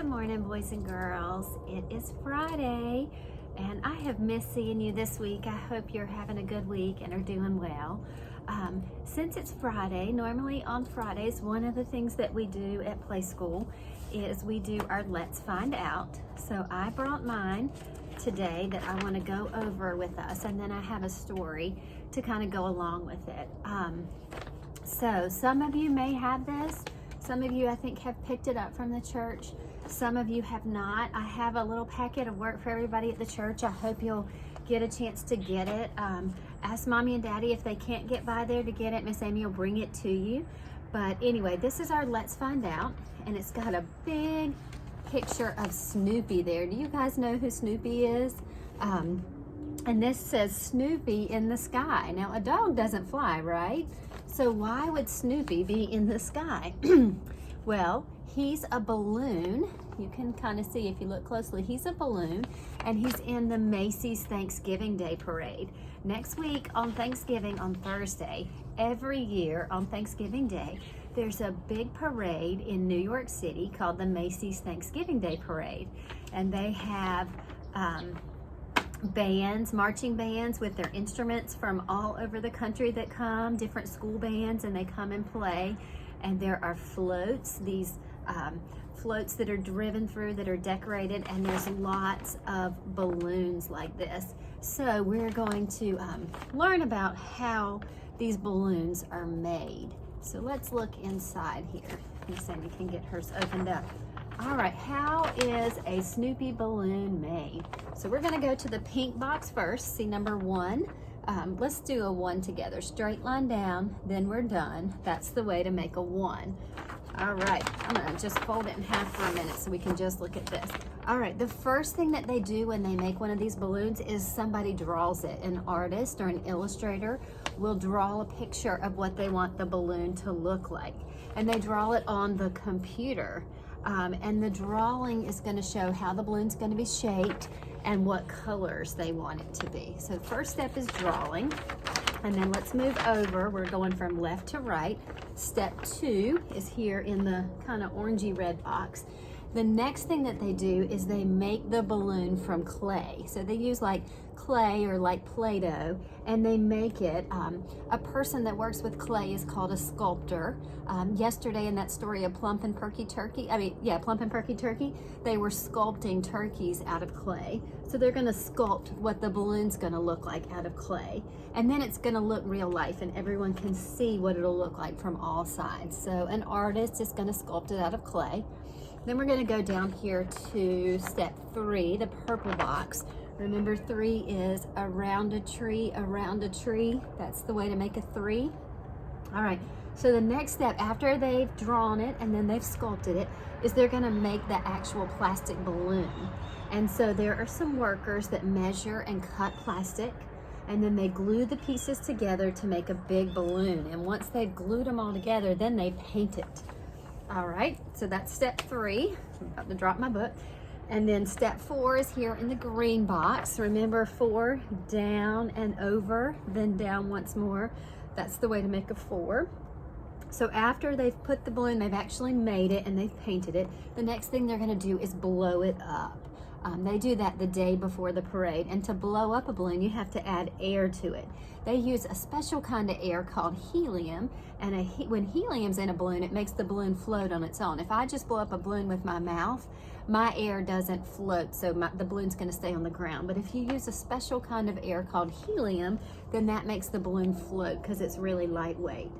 Good morning, boys and girls. It is Friday, and I have missed seeing you this week. I hope you're having a good week and are doing well. Since it's Friday, normally on Fridays, one of the things that we do at Preschool is we do our Let's Find Out. So I brought mine today that I want to go over with us, and then I have a story to kind of go along with it. So some of you may have this. Some of you, I think, have picked it up from the church. Some of you have not. I have a little packet of work for everybody at the church. I hope you'll get a chance to get it. Ask Mommy and Daddy if they can't get by there to get it. Miss Amy will bring it to you. But anyway, this is our Let's Find Out, and it's got a big picture of Snoopy there. Do you guys know who Snoopy is? And this says Snoopy in the sky. Now, a dog doesn't fly, right? So why would Snoopy be in the sky? Well, he's a balloon. You can kind of see if you look closely. He's a balloon, and he's in the Macy's Thanksgiving Day Parade. Next week on Thanksgiving, on Thursday, every year on Thanksgiving Day, there's a big parade in New York City called the Macy's Thanksgiving Day Parade. And they have bands, marching bands with their instruments from all over the country that come, different school bands, and they come and play. And there are floats, these floats that are driven through, that are decorated, and there's lots of balloons like this. So we're going to learn about how these balloons are made. So let's look inside here. Miss Amy can get hers opened up. All right, how is a Snoopy balloon made? So we're gonna go to the pink box first, see number one. Let's do a one together. Straight line down, then we're done. That's the way to make a one. All right, I'm gonna just fold it in half for a minute so we can just look at this. All right, the first thing that they do when they make one of these balloons is somebody draws it. An artist or an illustrator will draw a picture of what they want the balloon to look like. And they draw it on the computer. And the drawing is gonna show how the balloon's gonna be shaped and what colors they want it to be. So first step is drawing, and then let's move over. We're going from left to right. Step two is here in the kind of orangey red box. The next thing that they do is they make the balloon from clay. So they use like clay or like Play-Doh, and they make it. A person that works with clay is called a sculptor. Yesterday in that story of Plump and Perky Turkey, Plump and Perky Turkey, they were sculpting turkeys out of clay. So they're gonna sculpt what the balloon's gonna look like out of clay. And then it's gonna look real life, and everyone can see what it'll look like from all sides. So an artist is gonna sculpt it out of clay. Then we're gonna go down here to step three, the purple box. Remember, three is around a tree, around a tree. That's the way to make a three. All right, so the next step after they've drawn it and then they've sculpted it is they're gonna make the actual plastic balloon. And so there are some workers that measure and cut plastic, and then they glue the pieces together to make a big balloon. And once they've glued them all together, then they paint it. All right, so that's step three. I'm about to drop my book. And then step four is here in the green box. Remember, four, down and over, then down once more. That's the way to make a four. So after they've put the balloon, they've actually made it and they've painted it, the next thing they're gonna do is blow it up. They do that the day before the parade. And to blow up a balloon, you have to add air to it. They use a special kind of air called helium. And when helium's in a balloon, it makes the balloon float on its own. If I just blow up a balloon with my mouth, my air doesn't float, so the balloon's gonna stay on the ground. But if you use a special kind of air called helium, then that makes the balloon float because it's really lightweight.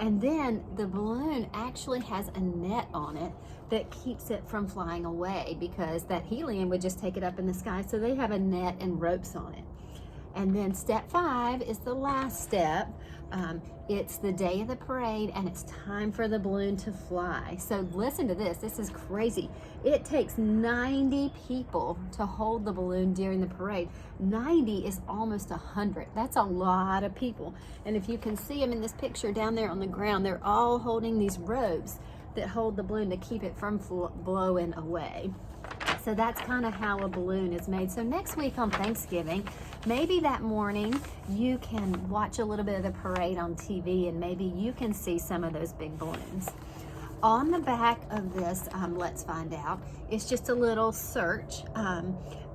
And then the balloon actually has a net on it that keeps it from flying away, because that helium would just take it up in the sky. So they have a net and ropes on it. And then step five is the last step. It's the day of the parade, and it's time for the balloon to fly. So listen to this. This is crazy. It takes 90 people to hold the balloon during the parade. 90 is almost 100. That's a lot of people. And if you can see them in this picture down there on the ground, they're all holding these ropes that hold the balloon to keep it from blowing away. So that's kind of how a balloon is made. So next week on Thanksgiving, maybe that morning you can watch a little bit of the parade on TV, and maybe you can see some of those big balloons. On the back of this, let's find out, it's just a little search.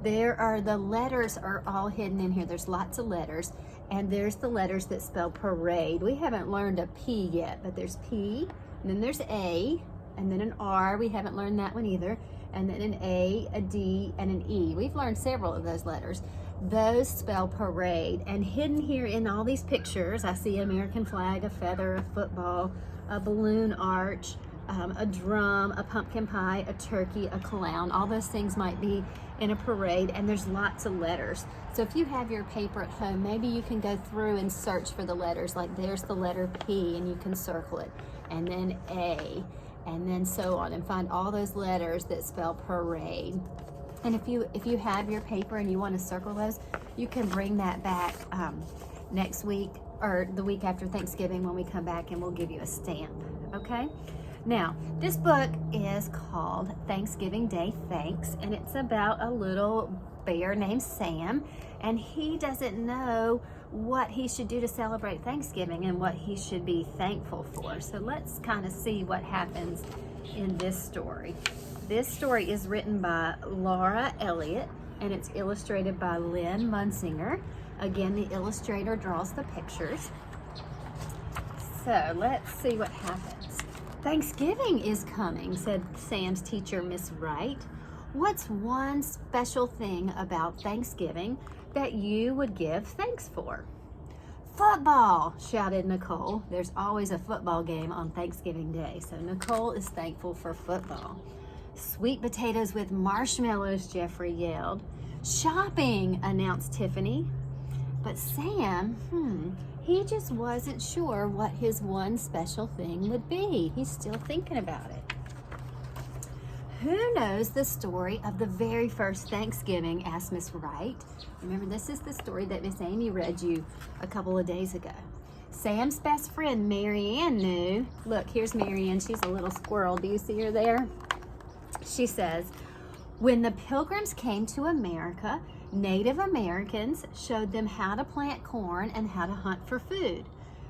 There are the letters are all hidden in here. There's lots of letters, and there's the letters that spell parade. We haven't learned a P yet, but there's P, and then there's A, and then an R. We haven't learned that one either, and then an A, a D, and an E. We've learned several of those letters. Those spell parade, and hidden here in all these pictures, I see an American flag, a feather, a football, a balloon arch, a drum, a pumpkin pie, a turkey, a clown. All those things might be in a parade, and there's lots of letters. So if you have your paper at home, maybe you can go through and search for the letters. Like there's the letter P, and you can circle it, and then A, and then so on, and find all those letters that spell parade. And if you have your paper and you want to circle those, you can bring that back next week or the week after Thanksgiving when we come back, and we'll give you a stamp, okay? Now, this book is called Thanksgiving Day Thanks, and it's about a little bear named Sam, and he doesn't know what he should do to celebrate Thanksgiving and what he should be thankful for. So let's kind of see what happens in this story. This story is written by Laura Elliott, and it's illustrated by Lynn Munsinger. Again, the illustrator draws the pictures. So let's see what happens. Thanksgiving is coming, said Sam's teacher, Miss Wright. What's one special thing about Thanksgiving that you would give thanks for? Football, shouted Nicole. There's always a football game on Thanksgiving Day, so Nicole is thankful for football. Sweet potatoes with marshmallows, Jeffrey yelled. Shopping, announced Tiffany. But Sam, he just wasn't sure what his one special thing would be. He's still thinking about it. Who knows the story of the very first Thanksgiving, asked Miss Wright. Remember, this is the story that Miss Amy read you a couple of days ago. Sam's best friend, Mary Ann, knew. Look, here's Mary Ann. She's a little squirrel. Do you see her there? She says, when the Pilgrims came to America, Native Americans showed them how to plant corn and how to hunt for food.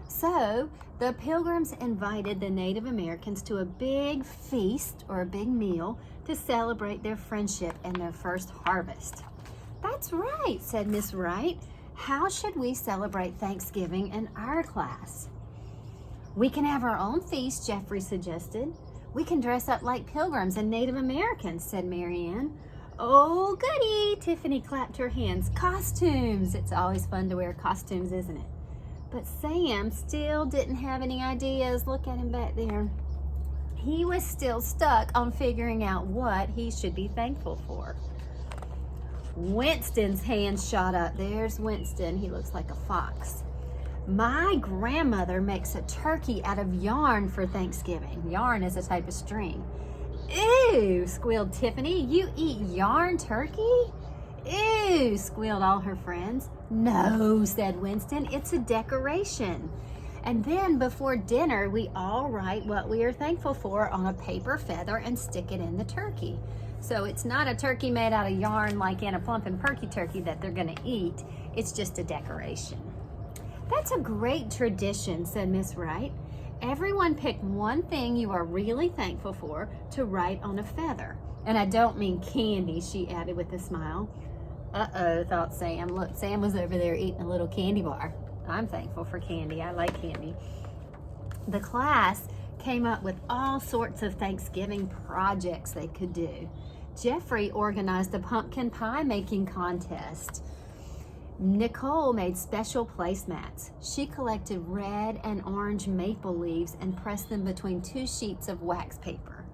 So the Pilgrims invited the Native Americans to a big feast or a big meal to celebrate their friendship and their first harvest. That's right, said Miss Wright. How should we celebrate Thanksgiving in our class? We can have our own feast, Jeffrey suggested. We can dress up like Pilgrims and Native Americans, said Mary Ann. Oh, goody, Tiffany clapped her hands. Costumes. It's always fun to wear costumes, isn't it? But Sam still didn't have any ideas. Look at him back there. He was still stuck on figuring out what he should be thankful for. Winston's hand shot up. There's Winston. He looks like a fox. My grandmother makes a turkey out of yarn for Thanksgiving. Yarn is a type of string. Ew, squealed Tiffany. You eat yarn turkey? Ew, squealed all her friends. No, said Winston, it's a decoration. And then before dinner, we all write what we are thankful for on a paper feather and stick it in the turkey. So it's not a turkey made out of yarn like in a Plump and Perky turkey that they're gonna eat. It's just a decoration. That's a great tradition, said Miss Wright. Everyone pick one thing you are really thankful for to write on a feather. And I don't mean candy, she added with a smile. Uh-oh, thought Sam. Look, Sam was over there eating a little candy bar. I'm thankful for candy. I like candy. The class came up with all sorts of Thanksgiving projects they could do. Jeffrey organized a pumpkin pie making contest. Nicole made special placemats. She collected red and orange maple leaves and pressed them between 2 sheets of wax paper.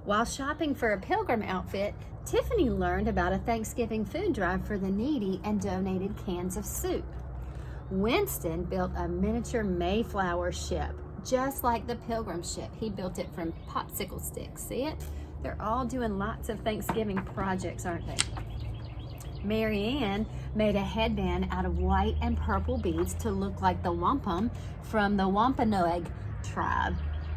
While shopping for a pilgrim outfit, Tiffany learned about a Thanksgiving food drive for the needy and donated cans of soup. Winston built a miniature Mayflower ship, just like the Pilgrim ship. He built it from popsicle sticks. See it? They're all doing lots of Thanksgiving projects, aren't they? Mary Ann made a headband out of white and purple beads to look like the wampum from the Wampanoag tribe.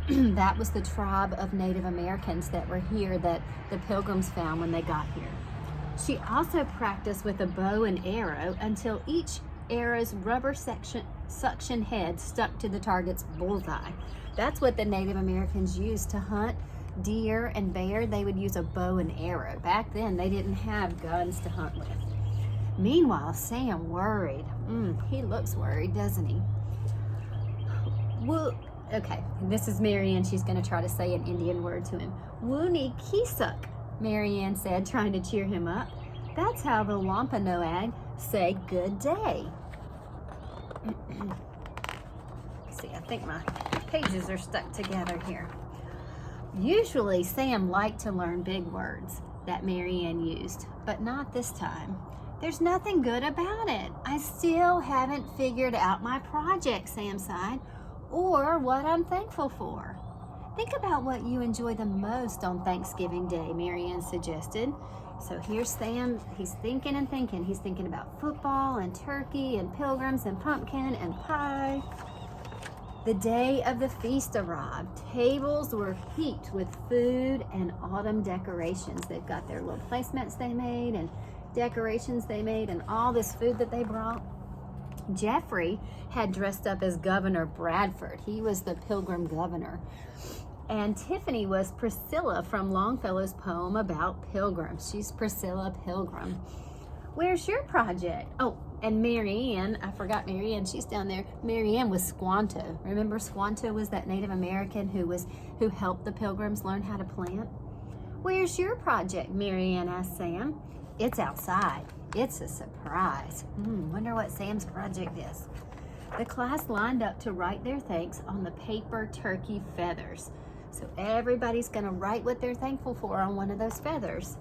That was the tribe of Native Americans that were here that the Pilgrims found when they got here. She also practiced with a bow and arrow until each arrow's rubber suction head stuck to the target's bullseye. That's what the Native Americans used to hunt deer and bear. They would use a bow and arrow. Back then, they didn't have guns to hunt with. Meanwhile, Sam worried. He looks worried, doesn't he? Well, okay, this is Marianne. She's going to try to say an Indian word to him. Wooni Kisuk, Marianne said, trying to cheer him up. That's how the Wampanoag say good day. See, I think my pages are stuck together here. Usually, Sam liked to learn big words that Marianne used, but not this time. There's nothing good about it. I still haven't figured out my project, Sam sighed, or what I'm thankful for. Think about what you enjoy the most on Thanksgiving Day, Marianne suggested. So here's Sam. He's thinking and thinking. He's thinking about football and turkey and pilgrims and pumpkin and pie. The day of the feast arrived. Tables were heaped with food and autumn decorations. They've got their little placemats they made and decorations they made and all this food that they brought. Jeffrey had dressed up as Governor Bradford. He was the Pilgrim governor. And Tiffany was Priscilla from Longfellow's poem about pilgrims. She's Priscilla Pilgrim. Where's your project? Oh, and Marianne, I forgot Marianne, she's down there. Marianne was Squanto. Remember Squanto was that Native American who helped the pilgrims learn how to plant? Where's your project? Marianne asked Sam. It's outside. It's a surprise. Wonder what Sam's project is. The class lined up to write their thanks on the paper turkey feathers. So everybody's going to write what they're thankful for on one of those feathers.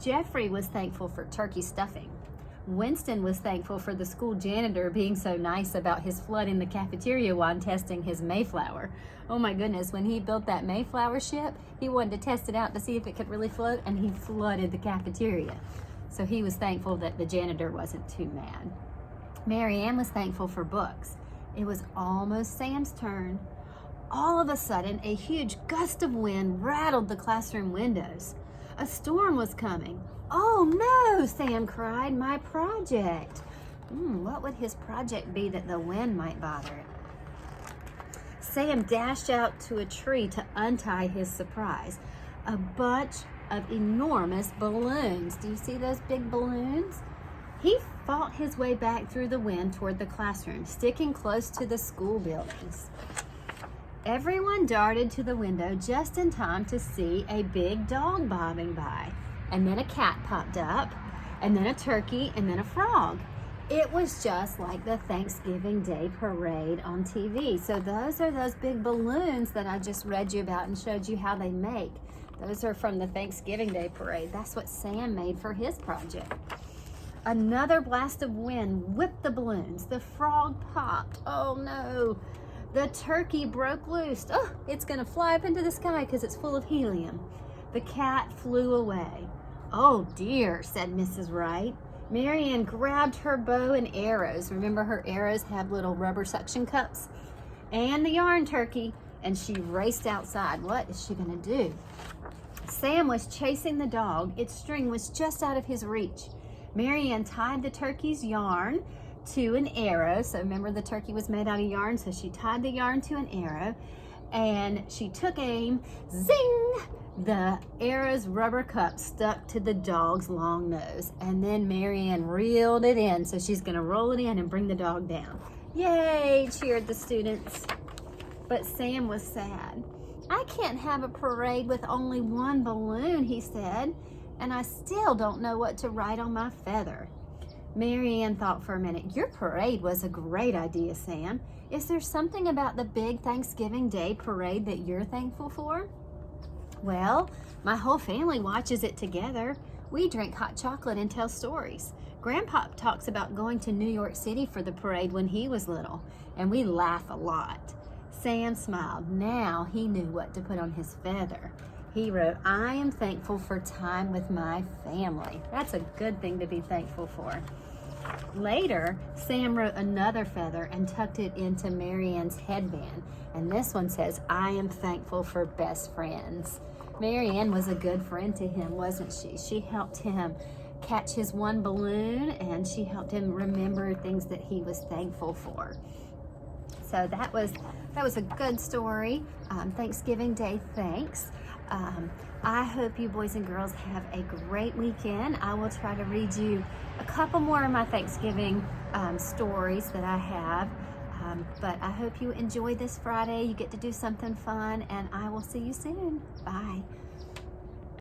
Jeffrey was thankful for turkey stuffing. Winston was thankful for the school janitor being so nice about his flooding the cafeteria while testing his Mayflower. Oh my goodness, when he built that Mayflower ship, he wanted to test it out to see if it could really float, and he flooded the cafeteria. So he was thankful that the janitor wasn't too mad. Marianne was thankful for books. It was almost Sam's turn. All of a sudden, a huge gust of wind rattled the classroom windows. A storm was coming. Oh no, Sam cried, my project. What would his project be that the wind might bother it? Sam dashed out to a tree to untie his surprise. A bunch of enormous balloons. Do you see those big balloons? He fought his way back through the wind toward the classroom, sticking close to the school buildings. Everyone darted to the window just in time to see a big dog bobbing by. And then a cat popped up, and then a turkey, and then a frog. It was just like the Thanksgiving Day parade on TV. So those are those big balloons that I just read you about and showed you how they make. Those are from the Thanksgiving Day parade. That's what Sam made for his project. Another blast of wind whipped the balloons. The frog popped. Oh no. The turkey broke loose. Oh, it's going to fly up into the sky because it's full of helium. The cat flew away. Oh dear, said Mrs. Wright. Marianne grabbed her bow and arrows. Remember, her arrows have little rubber suction cups. And the yarn turkey, and she raced outside. What is she going to do? Sam was chasing the dog. Its string was just out of his reach. Marianne tied the turkey's yarn to an arrow. So remember, the turkey was made out of yarn, so she tied the yarn to an arrow, and she took aim. Zing! The arrow's rubber cup stuck to the dog's long nose, and then Marianne reeled it in, so she's going to roll it in and bring the dog down. Yay! Cheered the students. But Sam was sad. I can't have a parade with only one balloon, he said, and I still don't know what to write on my feather. Marianne thought for a minute. Your parade was a great idea, Sam. Is there something about the big Thanksgiving Day parade that you're thankful for? Well, my whole family watches it together. We drink hot chocolate and tell stories. Grandpa talks about going to New York City for the parade when he was little, and we laugh a lot. Sam smiled. Now he knew what to put on his feather. He wrote, I am thankful for time with my family. That's a good thing to be thankful for. Later, Sam wrote another feather and tucked it into Marianne's headband. And this one says, I am thankful for best friends. Marianne was a good friend to him, wasn't she? She helped him catch his one balloon, and she helped him remember things that he was thankful for. So that was a good story. Thanksgiving Day thanks. I hope you boys and girls have a great weekend. I will try to read you a couple more of my Thanksgiving stories that I have. But I hope you enjoy this Friday. You get to do something fun, and I will see you soon. Bye.